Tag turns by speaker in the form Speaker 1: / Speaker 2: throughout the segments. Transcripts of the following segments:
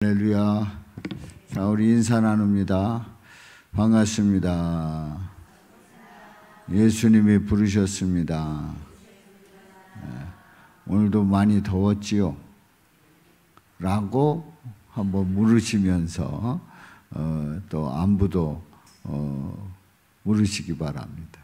Speaker 1: 할렐루야. 자, 우리 인사 나눕니다. 반갑습니다. 예수님이 부르셨습니다. 오늘도 많이 더웠지요? 라고 한번 물으시면서 또 안부도 물으시기 바랍니다.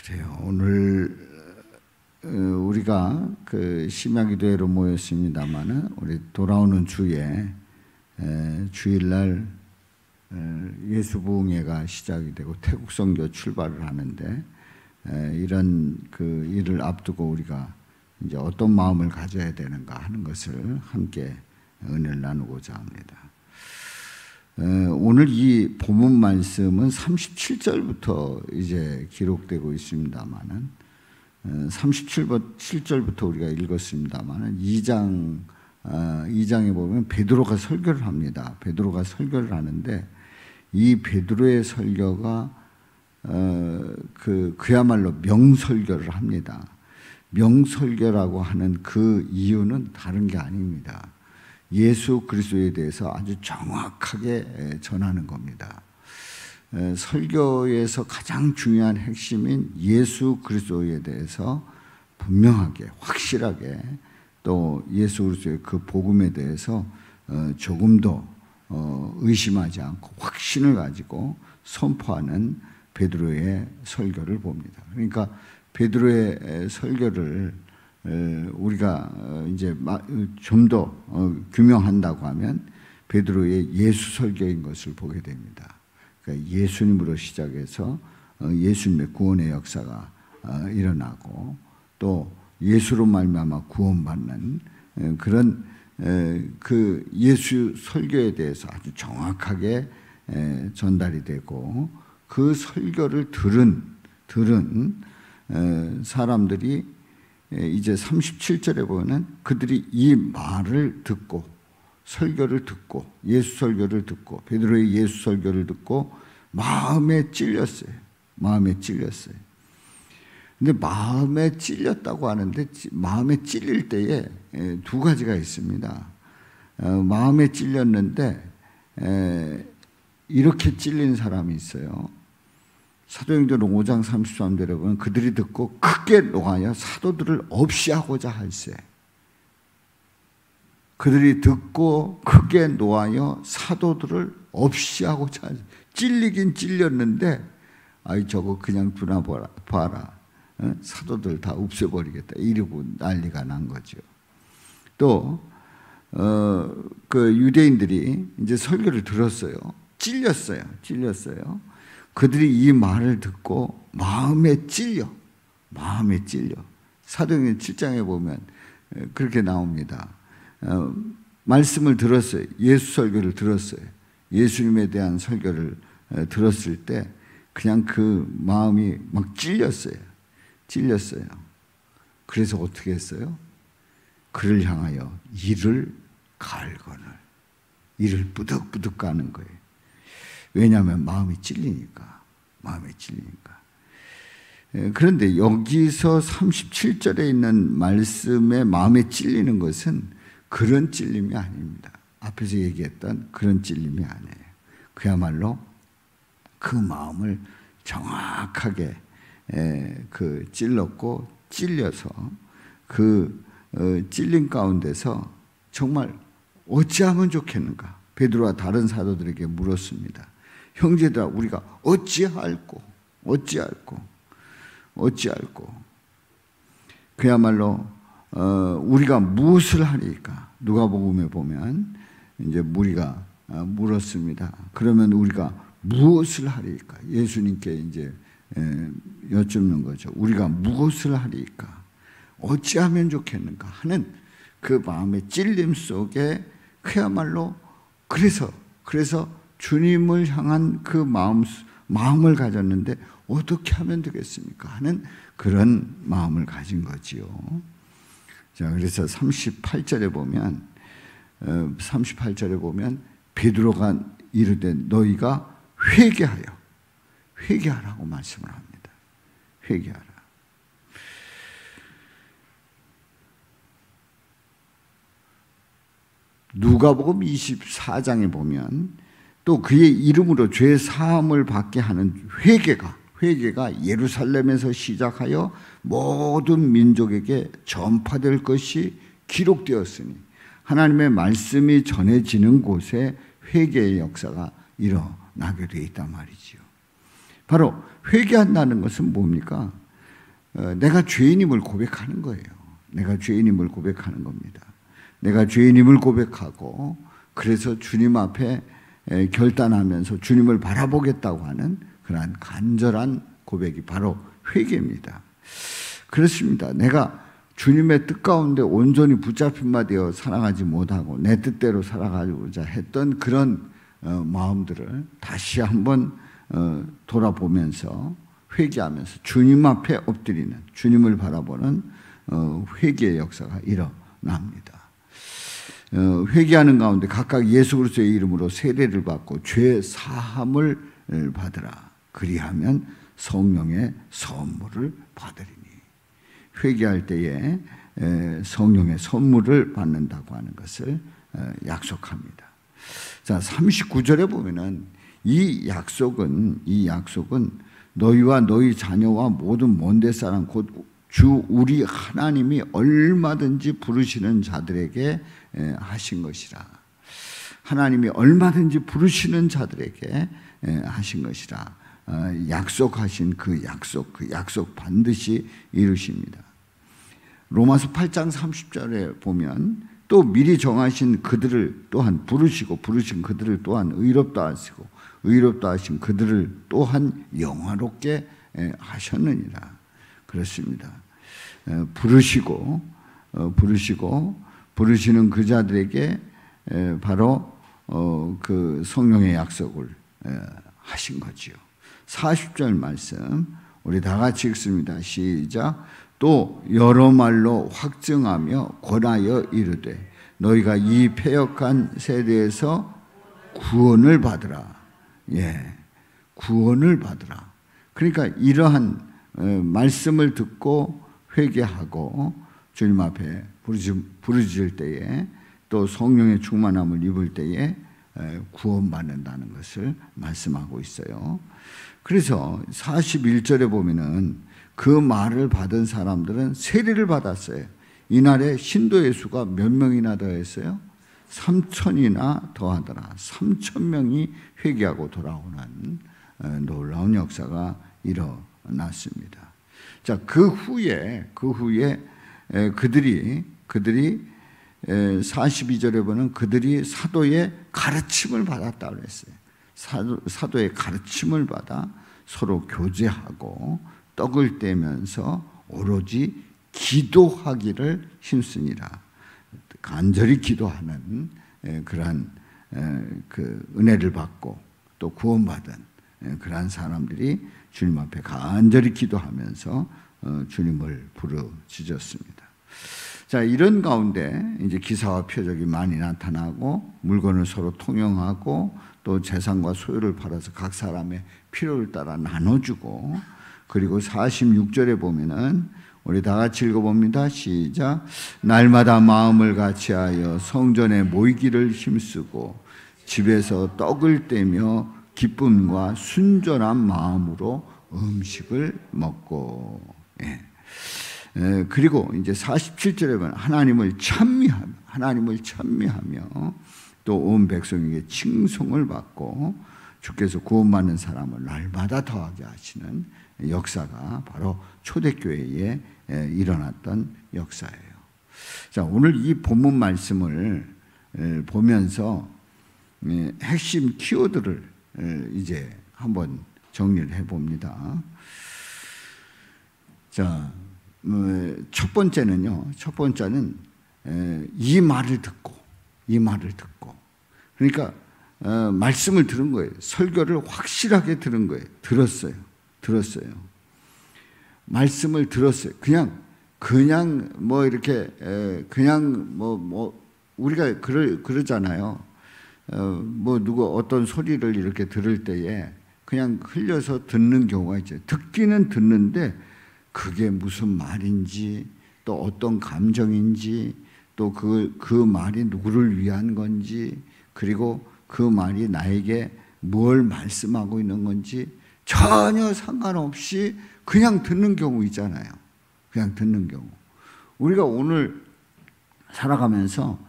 Speaker 1: 그래요. 오늘 우리가 그 심야기도회로 모였습니다만은 우리 돌아오는 주에 주일날 예수부흥회가 시작이 되고 태국 선교 출발을 하는데 이런 그 일을 앞두고 우리가 이제 어떤 마음을 가져야 되는가 하는 것을 함께 은혜를 나누고자 합니다. 오늘 이 본문 말씀은 37절부터 이제 기록되고 있습니다만은 37절부터 우리가 읽었습니다만은 2장에 보면 베드로가 설교를 합니다. 베드로가 설교를 하는데 이 베드로의 설교가 그야말로 명설교를 합니다. 명설교라고 하는 그 이유는 다른 게 아닙니다. 예수 그리스도에 대해서 아주 정확하게 전하는 겁니다. 설교에서 가장 중요한 핵심인 예수 그리스도에 대해서 분명하게 확실하게 또 예수 그리스도의 그 복음에 대해서 조금도 의심하지 않고 확신을 가지고 선포하는 베드로의 설교를 봅니다. 그러니까 베드로의 설교를 우리가 이제 좀 더 규명한다고 하면 베드로의 예수 설교인 것을 보게 됩니다. 그러니까 예수님으로 시작해서 예수님의 구원의 역사가 일어나고 또 예수로 말미암아 구원받는 그런 그 예수 설교에 대해서 아주 정확하게 전달이 되고 그 설교를 들은 사람들이 이제 37절에 보면 그들이 이 말을 듣고 설교를 듣고 예수 설교를 듣고 베드로의 예수 설교를 듣고 마음에 찔렸어요. 마음에 찔렸어요. 근데 마음에 찔렸다고 하는데 마음에 찔릴 때에 두 가지가 있습니다. 마음에 찔렸는데 이렇게 찔린 사람이 있어요. 사도행전 5장 33절에 보면 그들이 듣고 크게 노하여 사도들을 없이 하고자 할세. 그들이 듣고 크게 노하여 사도들을 없이 하고자 할세. 찔리긴 찔렸는데 아이 저거 그냥 두나 봐라. 사도들 다 없애버리겠다. 이러고 난리가 난 거죠. 또 그 유대인들이 이제 설교를 들었어요. 찔렸어요. 그들이 이 말을 듣고 마음에 찔려. 사도행전 7장에 보면 그렇게 나옵니다. 말씀을 들었어요. 예수 설교를 들었어요. 예수님에 대한 설교를 들었을 때 그냥 그 마음이 막 찔렸어요. 그래서 어떻게 했어요? 그를 향하여 이를 갈거늘. 이를 뿌득뿌득 가는 거예요. 왜냐하면 마음이 찔리니까. 그런데 여기서 37절에 있는 말씀에 마음에 찔리는 것은 그런 찔림이 아닙니다. 앞에서 얘기했던 그런 찔림이 아니에요. 그야말로 그 마음을 정확하게 찔렀고 찔려서 그 찔림 가운데서 정말 어찌하면 좋겠는가? 베드로와 다른 사도들에게 물었습니다. 형제들아 우리가 어찌할꼬 그야말로 우리가 무엇을 하리까? 누가복음에 보면 이제 무리가 물었습니다. 그러면 우리가 무엇을 하리까? 예수님께 이제 여쭙는 거죠. 우리가 무엇을 하리까? 어찌하면 좋겠는가 하는 그 마음의 찔림 속에 그야말로 그래서 주님을 향한 그 마음을 가졌는데 어떻게 하면 되겠습니까? 하는 그런 마음을 가진 거지요. 자, 그래서 38절에 보면 베드로가 이르되 너희가 회개하라고 말씀을 합니다. 회개하라. 누가복음 24장에 보면 또 그의 이름으로 죄 사함을 받게 하는 회개가 예루살렘에서 시작하여 모든 민족에게 전파될 것이 기록되었으니 하나님의 말씀이 전해지는 곳에 회개의 역사가 일어나게 되어 있단 말이지요. 바로 회개한다는 것은 뭡니까? 내가 죄인임을 고백하는 거예요. 내가 죄인임을 고백하는 겁니다. 내가 죄인임을 고백하고 그래서 주님 앞에 결단하면서 주님을 바라보겠다고 하는 그러한 간절한 고백이 바로 회개입니다. 그렇습니다. 내가 주님의 뜻 가운데 온전히 붙잡힌 바 되어 살아가지 못하고 내 뜻대로 살아가고자 했던 그런 마음들을 다시 한번 돌아보면서 회개하면서 주님 앞에 엎드리는, 주님을 바라보는 회개의 역사가 일어납니다. 회개하는 가운데 각각 예수 그리스도의 이름으로 세례를 받고 죄 사함을 받으라. 그리하면 성령의 선물을 받으리니. 회개할 때에 성령의 선물을 받는다고 하는 것을 약속합니다. 자, 39절에 보면은 이 약속은 너희와 너희 자녀와 모든 먼데 사람 곧 주 우리 하나님이 얼마든지 부르시는 자들에게 하신 것이라. 하나님이 얼마든지 부르시는 자들에게 하신 것이라. 약속하신 그 약속 반드시 이루십니다. 로마서 8장 30절에 보면 또 미리 정하신 그들을 또한 부르신 그들을 또한 의롭다 하시고 의롭다 하신 그들을 또한 영화롭게 하셨느니라. 그렇습니다. 부르시는 그 자들에게 바로 그 성령의 약속을 하신 거지요. 40절 말씀 우리 다 같이 읽습니다. 시작. 또 여러 말로 확증하며 권하여 이르되 너희가 이 패역한 세대에서 구원을 받으라. 구원을 받으라. 그러니까 이러한 말씀을 듣고 회개하고 주님 앞에 부르짖을 때에 또 성령의 충만함을 입을 때에 구원받는다는 것을 말씀하고 있어요. 그래서 41절에 보면은 그 말을 받은 사람들은 세례를 받았어요. 이날에 신도의 수가 몇 명이나 더했어요? 3,000이나 더하더라. 3,000명이 회개하고 돌아오는 놀라운 역사가 일어났습니다. 자, 그 후에 그들이 42절에 보면 그들이 사도의 가르침을 받았다고 했어요. 사도의 가르침을 받아 서로 교제하고 떡을 떼면서 오로지 기도하기를 힘쓰니라. 간절히 기도하는 그러한 그 은혜를 받고 또 구원받은 그러한 사람들이 주님 앞에 간절히 기도하면서 주님을 부르짖었습니다. 자, 이런 가운데 이제 기사와 표적이 많이 나타나고 물건을 서로 통용하고 또 재산과 소유를 팔아서 각 사람의 필요를 따라 나눠주고 그리고 46절에 보면은 우리 다 같이 읽어봅니다. 시작. 날마다 마음을 같이하여 성전에 모이기를 힘쓰고 집에서 떡을 떼며 기쁨과 순전한 마음으로 음식을 먹고. 그리고 이제 47절에 보면 하나님을 찬미하며 또 온 백성에게 칭송을 받고 주께서 구원받는 사람을 날마다 더하게 하시는 역사가 바로 초대교회에 일어났던 역사예요. 자, 오늘 이 본문 말씀을 보면서 핵심 키워드를 이제 한번 정리를 해봅니다. 자, 첫 번째는 이 말을 듣고 그러니까 말씀을 들은 거예요. 설교를 확실하게 들은 거예요. 들었어요. 말씀을 들었어요. 그냥 뭐 이렇게 우리가 그러잖아요. 뭐 누구 어떤 소리를 이렇게 들을 때에 그냥 흘려서 듣는 경우가 있죠. 듣기는 듣는데 그게 무슨 말인지 또 어떤 감정인지 또 그 말이 누구를 위한 건지 그리고 그 말이 나에게 뭘 말씀하고 있는 건지 전혀 상관없이 그냥 듣는 경우 있잖아요. 그냥 듣는 경우. 우리가 오늘 살아가면서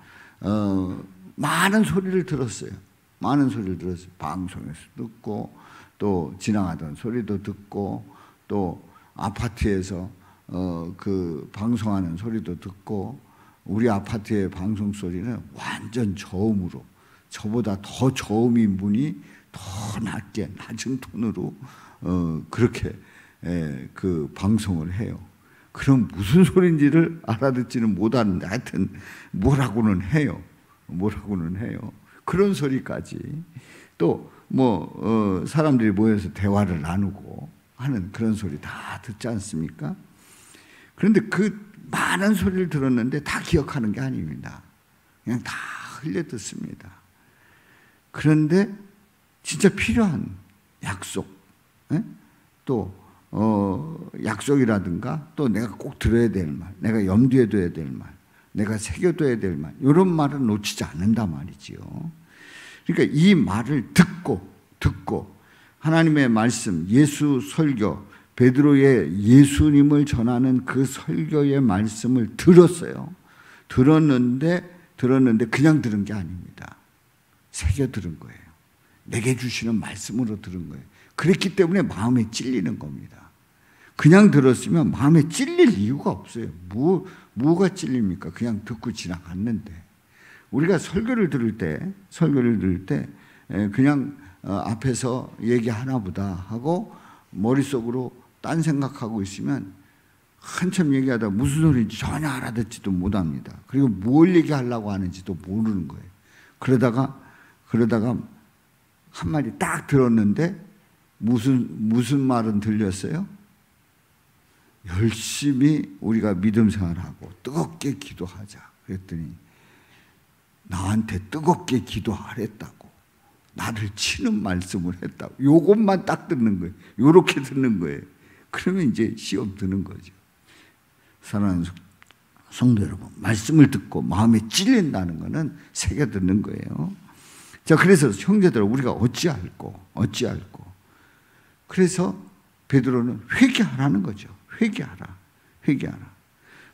Speaker 1: 많은 소리를 들었어요. 많은 소리를 들었어요. 방송에서 듣고 또 지나가던 소리도 듣고 또 아파트에서 그 방송하는 소리도 듣고 우리 아파트의 방송 소리는 완전 저음으로 저보다 더 저음인 분이 더 낮게 낮은 톤으로 그렇게 그 방송을 해요. 그럼 무슨 소리인지를 알아듣지는 못하는데 하여튼 뭐라고는 해요. 뭐라고는 해요. 그런 소리까지 또 뭐 사람들이 모여서 대화를 나누고 하는 그런 소리 다 듣지 않습니까? 그런데 그 많은 소리를 들었는데 다 기억하는 게 아닙니다. 그냥 다 흘려 듣습니다. 그런데 진짜 필요한 약속, 또 약속이라든가 또 내가 꼭 들어야 될 말, 내가 염두에 둬야 될 말, 내가 새겨둬야 될 말, 이런 말은 놓치지 않는단 말이지요. 그러니까 이 말을 듣고 하나님의 말씀, 예수 설교, 베드로의 예수님을 전하는 그 설교의 말씀을 들었어요. 들었는데 그냥 들은 게 아닙니다. 새겨 들은 거예요. 내게 주시는 말씀으로 들은 거예요. 그랬기 때문에 마음에 찔리는 겁니다. 그냥 들었으면 마음에 찔릴 이유가 없어요. 뭐가 찔립니까? 그냥 듣고 지나갔는데. 우리가 설교를 들을 때 그냥 앞에서 얘기하나 보다 하고 머릿속으로 딴 생각하고 있으면 한참 얘기하다가 무슨 소리인지 전혀 알아듣지도 못합니다. 그리고 뭘 얘기하려고 하는지도 모르는 거예요. 그러다가 한 마디 딱 들었는데 무슨 말은 들렸어요? 열심히 우리가 믿음 생활하고 뜨겁게 기도하자. 그랬더니 나한테 뜨겁게 기도하랬다고. 나를 치는 말씀을 했다고. 요것만 딱 듣는 거예요. 요렇게 듣는 거예요. 그러면 이제 시험 드는 거죠. 사랑하는 성도 여러분, 말씀을 듣고 마음에 찔린다는 것은 새겨 듣는 거예요. 자, 그래서 형제들 우리가 어찌할꼬. 그래서 베드로는 회개하라는 거죠. 회개하라.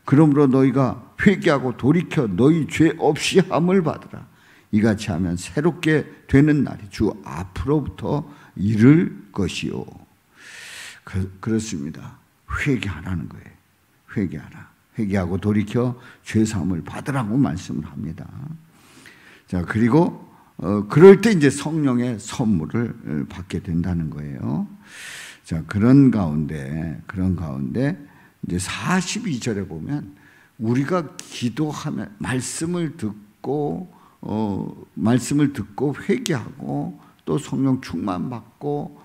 Speaker 1: 그러므로 너희가 회개하고 돌이켜 너희 죄 없이 함을 받으라. 이같이 하면 새롭게 되는 날이 주 앞으로부터 이를 것이요. 그렇습니다. 회개하라는 거예요. 회개하라. 회개하고 돌이켜 죄 사함을 받으라고 말씀을 합니다. 자, 그리고 그럴 때 이제 성령의 선물을 받게 된다는 거예요. 자, 그런 가운데 이제 42절에 보면 우리가 기도하면 말씀을 듣고 회개하고 또 성령 충만 받고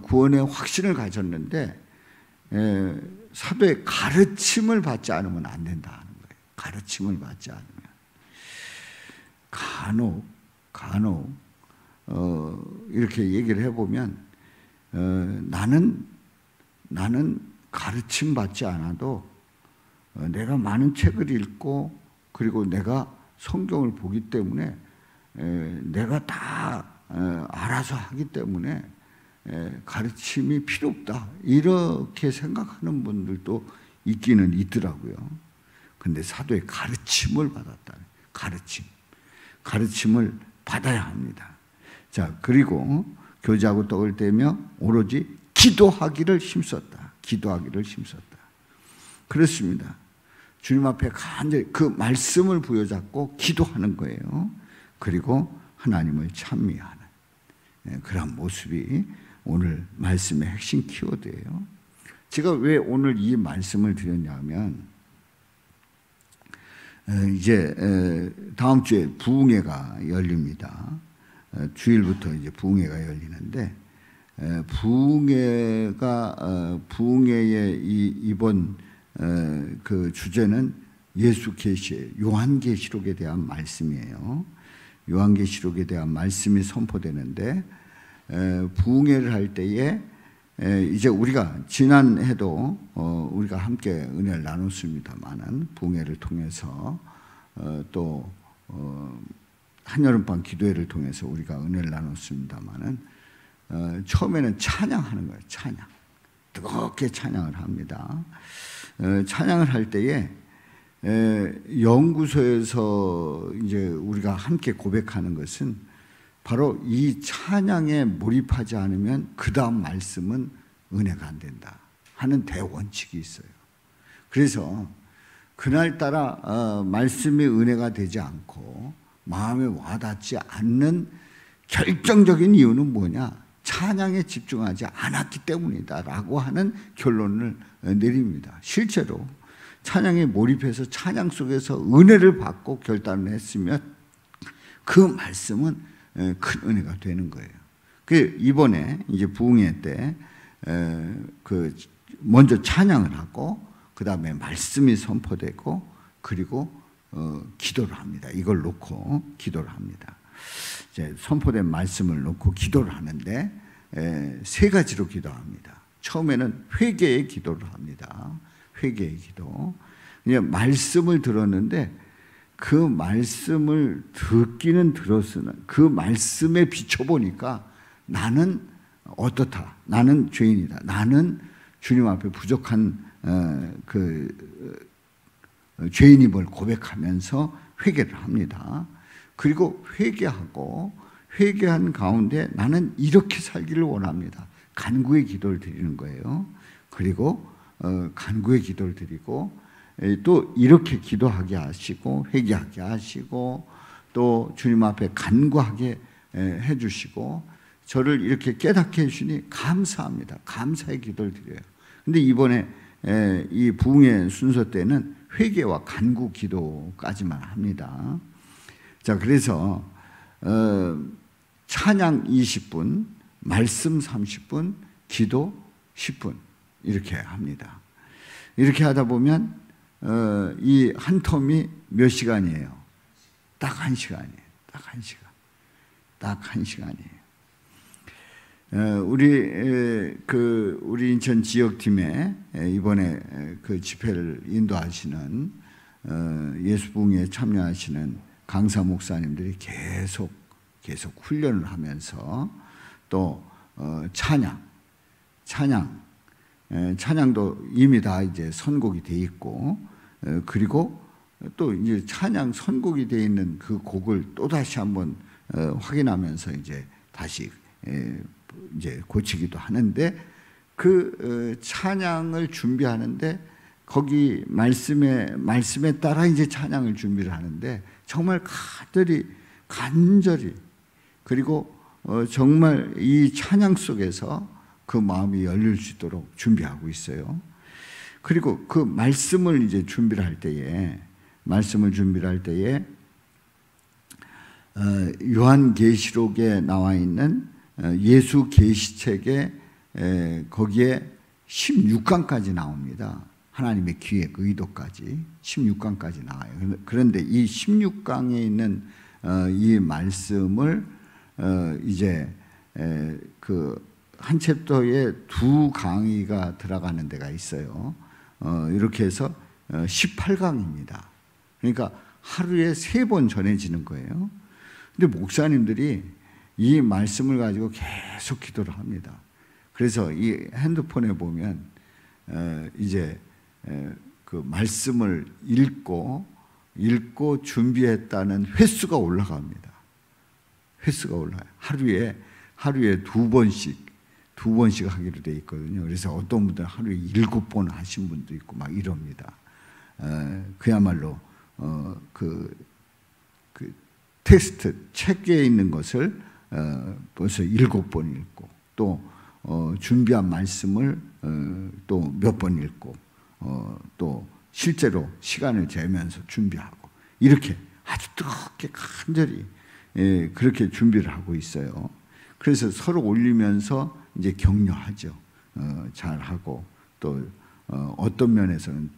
Speaker 1: 구원의 확신을 가졌는데 사도의 가르침을 받지 않으면 안 된다는 거예요. 가르침을 받지 않으면 간혹 이렇게 얘기를 해보면 나는 가르침 받지 않아도 내가 많은 책을 읽고 그리고 내가 성경을 보기 때문에 내가 다 알아서 하기 때문에 가르침이 필요 없다. 이렇게 생각하는 분들도 있기는 있더라고요. 근데 사도의 가르침을 받았다. 가르침을 받아야 합니다. 자, 그리고 교제하고 떡을 떼며 오로지 기도하기를 힘썼다. 그렇습니다. 주님 앞에 간절히 그 말씀을 부여잡고 기도하는 거예요. 그리고 하나님을 찬미하는 그런 모습이 오늘 말씀의 핵심 키워드예요. 제가 왜 오늘 이 말씀을 드렸냐면 이제 다음 주에 부흥회가 열립니다. 주일부터 이제 부흥회가 열리는데 부흥회의 이번 그 주제는 예수 계시의 요한계시록에 대한 말씀이에요. 요한계시록에 대한 말씀이 선포되는데 부흥회를 할 때에 이제 우리가 지난해도 우리가 함께 은혜를 나눴습니다만은 부흥회를 통해서 또 한여름밤 기도회를 통해서 우리가 은혜를 나눴습니다만은 처음에는 찬양하는 거예요. 찬양. 뜨겁게 찬양을 합니다. 찬양을 할 때에 연구소에서 이제 우리가 함께 고백하는 것은 바로 이 찬양에 몰입하지 않으면 그 다음 말씀은 은혜가 안 된다 하는 대원칙이 있어요. 그래서 그날따라 말씀이 은혜가 되지 않고 마음에 와닿지 않는 결정적인 이유는 뭐냐? 찬양에 집중하지 않았기 때문이다 라고 하는 결론을 내립니다. 실제로 찬양에 몰입해서 찬양 속에서 은혜를 받고 결단을 했으면 그 말씀은 큰 은혜가 되는 거예요. 그 이번에 이제 부흥회 때 먼저 찬양을 하고 그 다음에 말씀이 선포되고 그리고 기도를 합니다. 이걸 놓고 기도를 합니다. 이제 선포된 말씀을 놓고 기도를 하는데 세 가지로 기도합니다. 처음에는 회개의 기도를 합니다. 회개의 기도. 그냥 말씀을 들었는데 그 말씀을 듣기는 들었으나 그 말씀에 비춰보니까 나는 어떻다. 나는 죄인이다. 나는 주님 앞에 부족한 죄인임을 고백하면서 회개를 합니다. 그리고 회개한 가운데 나는 이렇게 살기를 원합니다. 간구의 기도를 드리는 거예요. 그리고 간구의 기도를 드리고 또 이렇게 기도하게 하시고 회개하게 하시고 또 주님 앞에 간구하게 해주시고 저를 이렇게 깨닫게 해주시니 감사합니다. 감사의 기도를 드려요. 근데 이번에 이 부흥의 순서 때는 회개와 간구 기도까지만 합니다. 자, 그래서 찬양 20분, 말씀 30분, 기도 10분 이렇게 합니다. 이렇게 하다 보면 이 한 텀이 몇 시간이에요? 딱 1시간이에요. 딱 1시간이에요. 우리 인천 지역팀에 이번에 그 집회를 인도하시는 예수 부흥회에 참여하시는 강사 목사님들이 계속 훈련을 하면서 또 찬양도 이미 다 이제 선곡이 돼 있고 그리고 또 이제 찬양 선곡이 돼 있는 그 곡을 또 다시 한번 확인하면서 이제 다시 이제 고치기도 하는데 그 찬양을 준비하는데 거기 말씀에 따라 이제 찬양을 준비를 하는데 정말 간절히 그리고 정말 이 찬양 속에서 그 마음이 열릴 수 있도록 준비하고 있어요. 그리고 그 말씀을 이제 준비를 할 때에 요한계시록에 나와 있는 예수 계시책에 거기에 16강까지 나옵니다. 하나님의 기획, 의도까지 16강까지 나와요. 그런데 이 16강에 있는 이 말씀을 이제 그 한 챕터에 2강의가 들어가는 데가 있어요. 이렇게 해서 18강입니다. 그러니까 하루에 3번 전해지는 거예요. 근데 목사님들이 이 말씀을 가지고 계속 기도를 합니다. 그래서 이 핸드폰에 보면 이제 그 말씀을 읽고 준비했다는 횟수가 올라갑니다. 횟수가 올라가요. 하루에 두 번씩 하기로 돼 있거든요. 그래서 어떤 분들은 하루에 7번 하신 분도 있고 막 이럽니다. 그야말로 그 텍스트 책에 있는 것을 벌써 7번 읽고 또 준비한 말씀을 또 몇 번 읽고 또 실제로 시간을 재면서 준비하고 이렇게 아주 뜨겁게 간절히 그렇게 준비를 하고 있어요. 그래서 서로 올리면서 이제 격려하죠. 잘하고 또 어떤 면에서는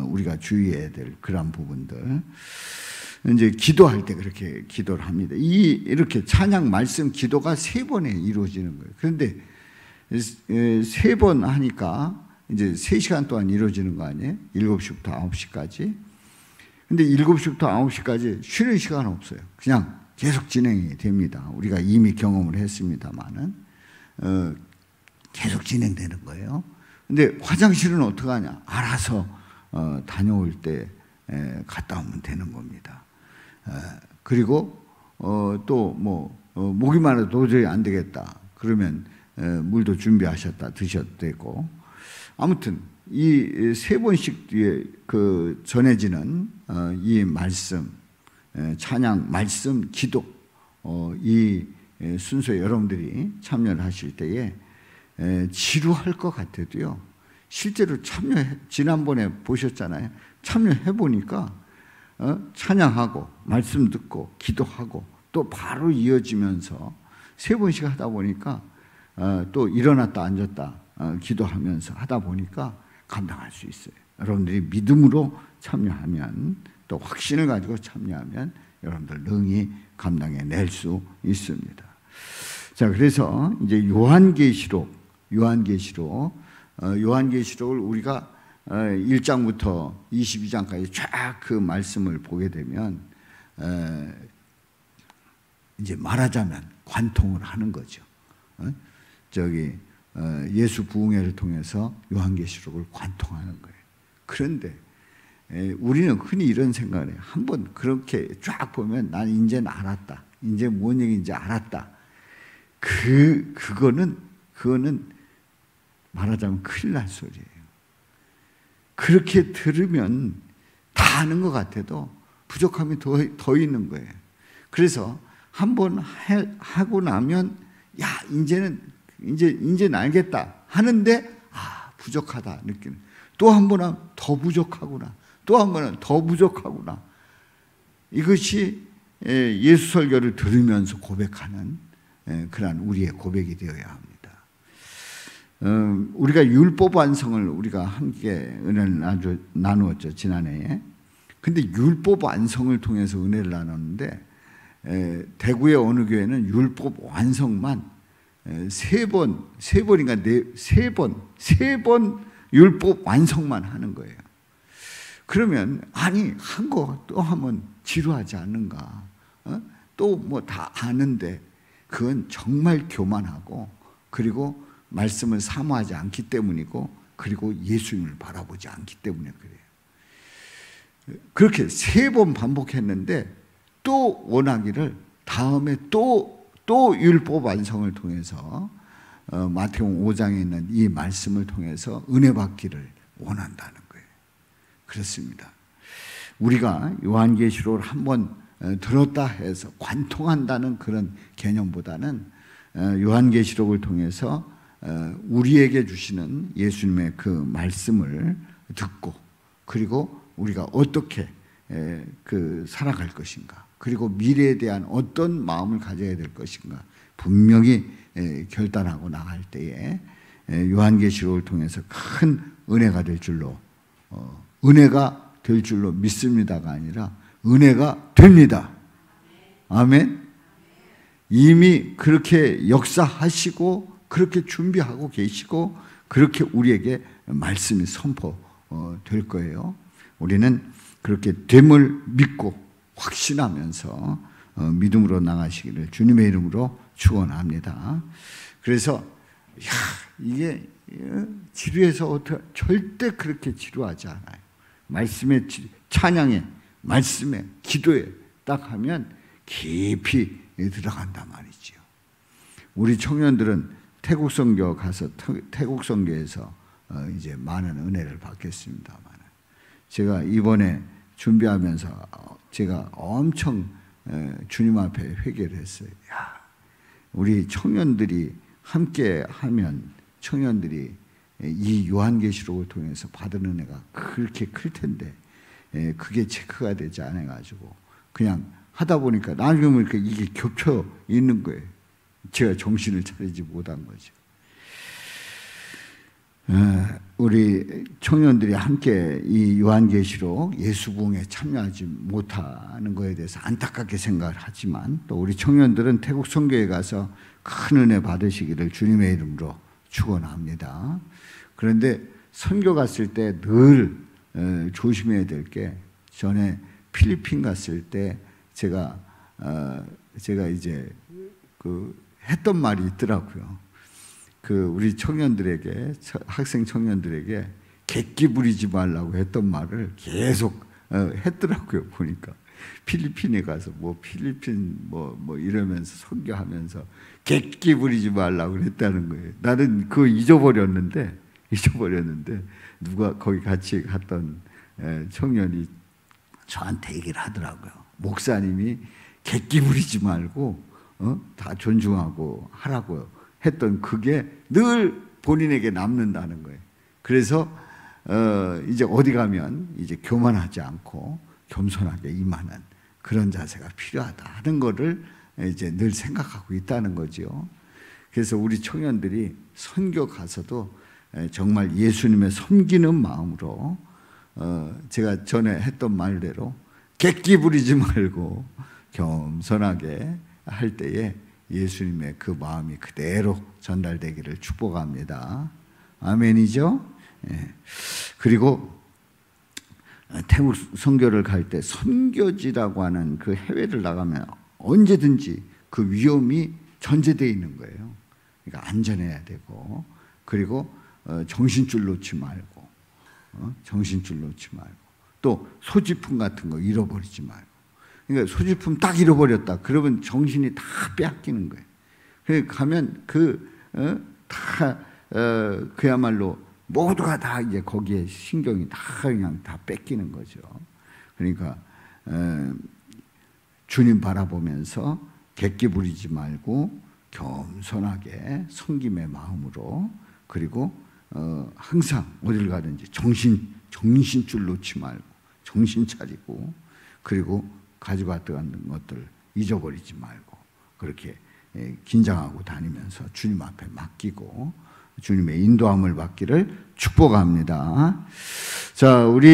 Speaker 1: 우리가 주의해야 될 그런 부분들. 이제 기도할 때 그렇게 기도를 합니다. 이렇게 찬양, 말씀, 기도가 3번에 이루어지는 거예요. 그런데 3번 하니까 이제 3시간 동안 이루어지는 거 아니에요? 7시부터 9시까지. 근데 7시부터 9시까지 쉬는 시간 없어요. 그냥 계속 진행이 됩니다. 우리가 이미 경험을 했습니다만은 계속 진행되는 거예요. 근데 화장실은 어떻게 하냐? 알아서 다녀올 때 갔다 오면 되는 겁니다. 그리고 또 목이 마르도 도저히 안 되겠다. 그러면 물도 준비하셨다 드셔도 되고, 아무튼 이 3번씩 뒤에 전해지는 이 말씀, 찬양, 말씀, 기도, 이 순서에 여러분들이 참여를 하실 때에 지루할 것 같아도요, 실제로 지난번에 보셨잖아요. 참여해 보니까 찬양하고 말씀 듣고 기도하고 또 바로 이어지면서 3번씩 하다 보니까 또 일어났다 앉았다 기도하면서 하다 보니까 감당할 수 있어요. 여러분들이 믿음으로 참여하면, 또 확신을 가지고 참여하면 여러분들 능히 감당해낼 수 있습니다. 자, 그래서 이제 요한계시록을 우리가 1장부터 22장까지 쫙 그 말씀을 보게 되면 이제 말하자면 관통을 하는 거죠. 예수 부흥회를 통해서 요한계시록을 관통하는 거예요. 그런데 우리는 흔히 이런 생각을 해요. 한번 그렇게 쫙 보면 난 이제는 알았다. 이제 뭔 얘기인지 알았다. 그거는 말하자면 큰일 날 소리예요. 그렇게 들으면 다 아는 것 같아도 부족함이 더 있는 거예요. 그래서 한번 하고 나면 이제는 알겠다 하는데 부족하다 느끼는. 또 한 번 하면 더 부족하구나. 또 한 번은 더 부족하구나. 이것이 예수 설교를 들으면서 고백하는 그러한 우리의 고백이 되어야 합니다. 우리가 율법 완성을 우리가 함께 은혜를 나누었죠, 지난해에. 근데 율법 완성을 통해서 은혜를 나눴는데 대구의 어느 교회는 율법 완성만 3번 율법 완성만 하는 거예요. 그러면 한 거 또 하면 지루하지 않는가? 또 다 아는데 그건 정말 교만하고, 그리고 말씀을 사모하지 않기 때문이고, 그리고 예수님을 바라보지 않기 때문에 그래요. 그렇게 3번 반복했는데 또 원하기를 다음에 또 율법 완성을 통해서 마태복음 5장에 있는 이 말씀을 통해서 은혜 받기를 원한다는 거예요. 그렇습니다. 우리가 요한계시록을 한번 들었다 해서 관통한다는 그런 개념보다는 요한계시록을 통해서 우리에게 주시는 예수님의 그 말씀을 듣고, 그리고 우리가 어떻게 살아갈 것인가, 그리고 미래에 대한 어떤 마음을 가져야 될 것인가 분명히 결단하고 나갈 때에 요한계시록을 통해서 큰 은혜가 될 줄로 믿습니다가 아니라 은혜가 됩니다. 아멘. 이미 그렇게 역사하시고 그렇게 준비하고 계시고 그렇게 우리에게 말씀이 선포될 거예요. 우리는 그렇게 됨을 믿고 확신하면서 믿음으로 나가시기를 주님의 이름으로 축원합니다. 그래서 이게 지루해서 절대 그렇게 지루하지 않아요. 말씀에, 찬양에, 말씀에, 기도에 딱 하면 깊이 들어간단 말이죠. 우리 청년들은 태국 선교 가서 태국 선교에서 이제 많은 은혜를 받겠습니다만, 제가 이번에 준비하면서 제가 엄청 주님 앞에 회개를 했어요. 우리 청년들이 함께 하면 청년들이 이 요한계시록을 통해서 받은 은혜가 그렇게 클 텐데 그게 체크가 되지 않아가지고 그냥 하다 보니까 나중에 보니까 이게 겹쳐 있는 거예요. 제가 정신을 차리지 못한 거죠. 우리 청년들이 함께 이 요한계시록 예수부흥에 참여하지 못하는 것에 대해서 안타깝게 생각을 하지만 또 우리 청년들은 태국 선교에 가서 큰 은혜 받으시기를 주님의 이름으로 축원합니다. 그런데 선교 갔을 때 늘 조심해야 될 게, 전에 필리핀 갔을 때 제가 이제 했던 말이 있더라고요. 우리 청년들에게, 학생 청년들에게 객기 부리지 말라고 했던 말을 계속 했더라고요. 보니까 필리핀에 가서 필리핀 이러면서 선교하면서 객기 부리지 말라고 그랬다는 거예요. 나는 그거 잊어버렸는데 누가 거기 같이 갔던 청년이 저한테 얘기를 하더라고요. 목사님이 객기 부리지 말고 다 존중하고 하라고 했던 그게 늘 본인에게 남는다는 거예요. 그래서 이제 어디 가면 이제 교만하지 않고 겸손하게 임하는 그런 자세가 필요하다 하는 거를 이제 늘 생각하고 있다는 거죠. 그래서 우리 청년들이 선교 가서도 정말 예수님의 섬기는 마음으로 제가 전에 했던 말대로 객기 부리지 말고 겸손하게 할 때에 예수님의 그 마음이 그대로 전달되기를 축복합니다. 아멘이죠? 그리고 태국 선교를 갈 때 선교지라고 하는 그 해외를 나가면 언제든지 그 위험이 전제되어 있는 거예요. 그러니까 안전해야 되고, 그리고 정신줄 놓지 말고, 또 소지품 같은 거 잃어버리지 말고. 그러니까 소지품 딱 잃어버렸다 그러면 정신이 다 빼앗기는 거예요. 그러니까 가면 그야말로 모두가 다 이제 거기에 신경이 다 그냥 다 뺏기는 거죠. 그러니까 주님 바라보면서 객기 부리지 말고 겸손하게 섬김의 마음으로, 그리고 항상 어딜 가든지 정신줄 놓지 말고 정신 차리고, 그리고 가지고 왔던 것들 잊어버리지 말고 그렇게 긴장하고 다니면서 주님 앞에 맡기고 주님의 인도함을 받기를 축복합니다. 자, 우리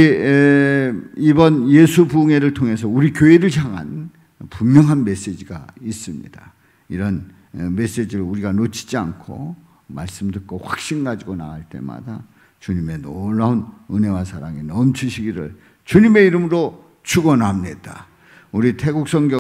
Speaker 1: 이번 예수 부흥회를 통해서 우리 교회를 향한 분명한 메시지가 있습니다. 이런 메시지를 우리가 놓치지 않고 말씀 듣고 확신 가지고 나갈 때마다 주님의 놀라운 은혜와 사랑이 넘치시기를 주님의 이름으로 축원합니다. 우리 태국 선교